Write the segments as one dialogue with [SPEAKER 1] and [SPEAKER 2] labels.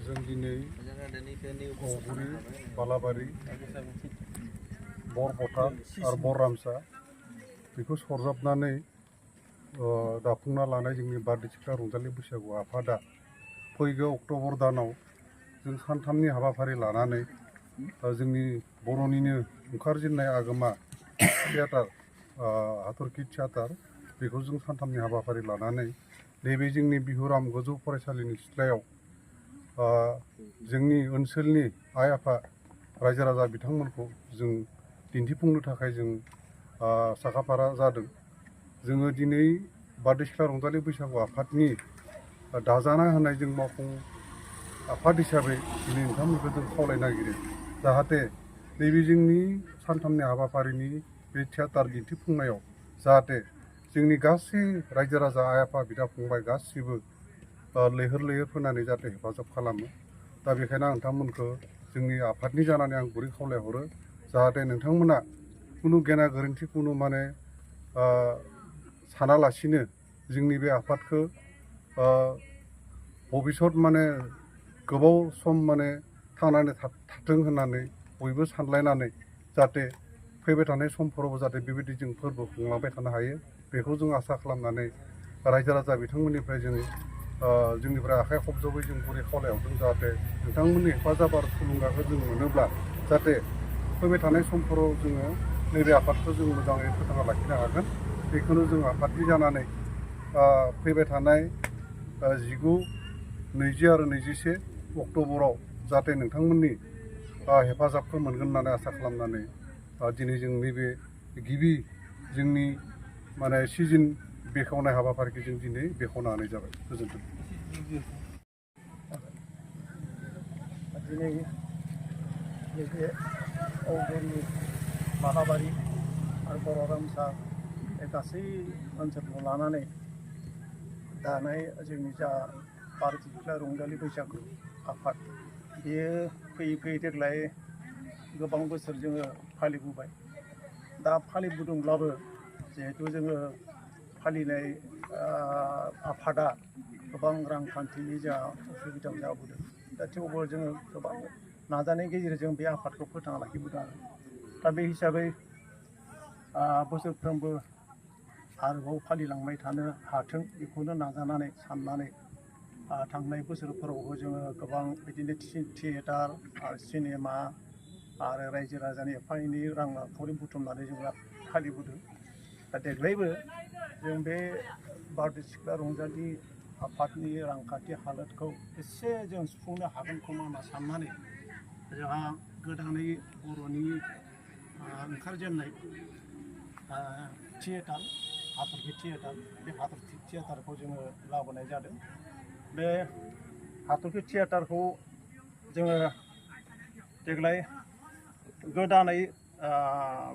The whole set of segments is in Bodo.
[SPEAKER 1] जों दिनै औगुरि बालाबारि बरपथा आरो बररामसा बेखौ सरजाबनानै दाफुंना लानाय जोंनि बारदै सिख्ला रंजालि बैसागु आफादा फैगौ अक्ट'बर दानाव जों सानथामनि हाबाफारि लानानै जोंनि बर'निनो ओंखारजेननाय आगोमा थियाटार हाथरखि थियाटार बेखौ जों सानथामनि हाबाफारि लानानै नैबे जोंनि बिहुराम गोजौ फरायसालिनि सिथ्लायाव जोंनि ओनसोलनि आइ आफा रायजो राजा बिथांमोनखौ जों दिन्थिफुंनो थाखाय जों साखाफारा जादों। जोङो दिनै बारदै सिख्ला रंजालि बैसागु आफादनि दाजाना होनाय जों मावफुं आफाद हिसाबै दिनै नोंथांमोनखौ जों खावलायनो नागिरो जाहाथे नैबे जोंनि सानथामनि हाबाफारिनि बे थियाटार दिन्थिफुंनायाव जाहाथे जोंनि गासै रायजो राजा आइ आफा बिदा फंबाय गासिबो लैहोर लैहोर फैनानै जाहाथे हेफाजाब खालामो। दा बेखायनो आं नोंथांमोनखौ जोंनि आफादनि जानानै आं गुरै खावलायहरो जाहाथे नोंथांमोना खुनु गेना गोरोन्थि खुनु माने सानालासिनो जोंनि बे आफादखौ भबिसत माने गोबाव सम माने थांनानै थाथों होननानै बयबो सानलायनानै जाहाथे फैबाय थानाय समफोरावबो जाहाथे बेबायदि जों फोरबो खुंलांबाय थानो हायो बेखौ जों आसा खालामनानै रायजो राजा बिथांमोननिफ्राय जों जोंनिफ्राय आखाइ खबजबै जों गुरै खावलायहरदों जाहाथे नोंथांमोननि हेफाजाब आरो थुलुंगाखौ जों मोनोब्ला जाहाथे फैबाय थानाय समफोराव जोङो नैबे आफादखौ जों मोजाङै फोथांना लाखिनो हागोन। बेखौनो जों आफादनि जानानै फैबाय थानाय 19, 20 आरो 21 अक्ट'बराव जाहाथे नोंथांमोननि हेफाजाबखौ मोनगोन होननानै आसा खालामनानै दिनै जों नैबे गिबि जोंनि माने सिजन बेखेवनाय हाबाफारिखौ जों दिनै बेखेवना होनाय जाबाय। गोजोन्थों।
[SPEAKER 2] दिनै नैबे औगुरि बालाबारि आरो बररामसा बे गासै ओनसोलखौ लानानै दानाय जोंनि जा बारदै सिख्ला रंजालि बैसागु आफाद बेयो फैयै फैयै देग्लाय गोबां बोसोर जोङो फालिबोबाय। दा फालिबोदोंब्लाबो जिहेथु जोङो फालिनाय आफादा गोबां रांखान्थिनि जा उसुबिदा जाबोदों दा थेवबो जोङो गोबां नाजानायनि गेजेरजों बे आफादखौ फोथांना लाखिबोदों आरो दा बे हिसाबै बोसोरफ्रोमबो आरोबाव फालिलांबाय थानो हाथों बेखौनो नाजानानै साननानै थांनाय बोसोरफोरावबो जोङो गोबां बिदिनो थियेटार आरो सिनेमा आरो रायजो राजानि एफा एनै रांखावरि बुथुमनानै जोङो फालिबोदों। दा देग्लायबो जों बे बारदै सिख्ला रंजालि आफादनि रांखान्थि हालोदखौ एसे जों सुफुंनो हागोन खोमा होनना साननानै जोंहा गोदानै बर'नि ओंखारजेननाय थियेटार हाथरखि थियेटार बे हाथरखि थियेटारखौ जोङो लाबोनाय जादों। बे हाथरखि थियेटारखौ जोङो देग्लाय गोदानै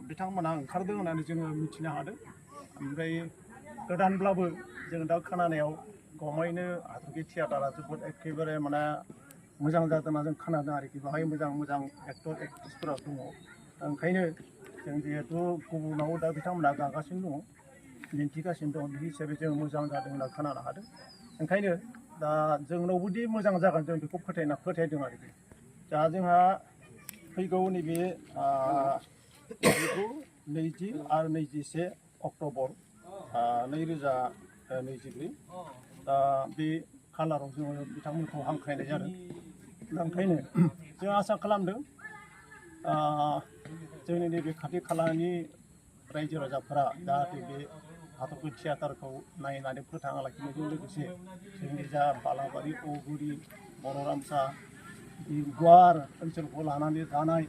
[SPEAKER 2] बिथांमोनहा ओंखारदों होननानै जोङो मिथिनो हादों। ओमफ्राय गोदानब्लाबो जों दा खोनानायाव गमायैनो हाथरखि थियेटारा जोबोद एखेबारे माने मोजां जादों होनना जों खोनादों आरोखि बेवहाय मोजां मोजां एक्टर एक्ट्रिसफोरा दङ। ओंखायनो जों जिहेथु गुबुनाव दा बिथांमोनहा गागासिनो दङ दिन्थिगासिनो दङ बे हिसाबै जों मोजां जादों होनना खोनानो हादों। ओंखायनो दा जोंनावबोदि मोजां जागोन जों बेखौ फोथायदों आरोखि। दा जोंहा फैगौ नैबे 20 आरो 21 अक्ट'बर 2024 दा बे खालाराव जोङो बिथांमोनखौ हांख्रायनाय जादों। दा ओंखायनो जों आसा खालामदों जोंनि नैबे खाथि खालानि रायजो राजाफोरा जाहाथे बे हाथरखि थियेटारखौ नायनानै फोथांना लाखिनायजों लोगोसे जोंनि जा बालाबारि औगुरि बररामसा गुवार ओनसोलखौ लानानै दानाय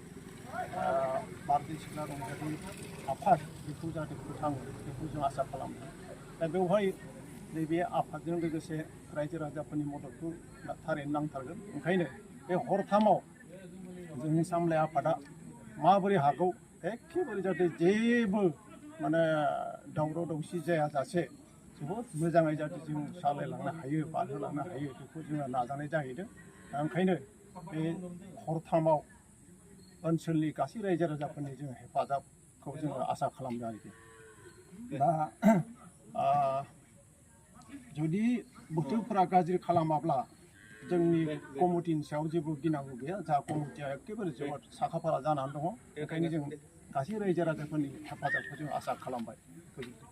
[SPEAKER 2] बारदै सिख्ला रंजालि आफाद बेखौ जाहाथे फोथाङो बेखौ जों आसा खालामदों। दा बेवहाय नैबे आफादजों लोगोसे रायजो राजाफोरनि मददखौ थारैनो नांथारगोन। ओंखायनो बे हरथामाव जोंनि सामलाय आफादा माबोरै हागौ एखेबारे जाहाथे जेबो माने दावराव दावसि जायाजासे जोबोद मोजाङै जाहाथे जों सालायलांनो हायो बारहोलांनो हायो बेखौ जोङो नाजानाय जाहैदों। दा ओंखायनो बे हरथामाव ओनसोलनि गासै रायजो राजाफोरनि जों हेफाजाबखौ जोङो आसा खालामदों आरोखि। दा जुदि बोथोरफोरा गाज्रि खालामाब्ला जोंनि कमिटिनि सायाव जेबो गिनांगौ गैया जा कमिटिया एखेबारे जोबोद साखाफारा जानानै दङ बेखायनो जों गासै रायजो राजाफोरनि हेफाजाबखौ जों आसा खालामबाय। गोजोन्थों।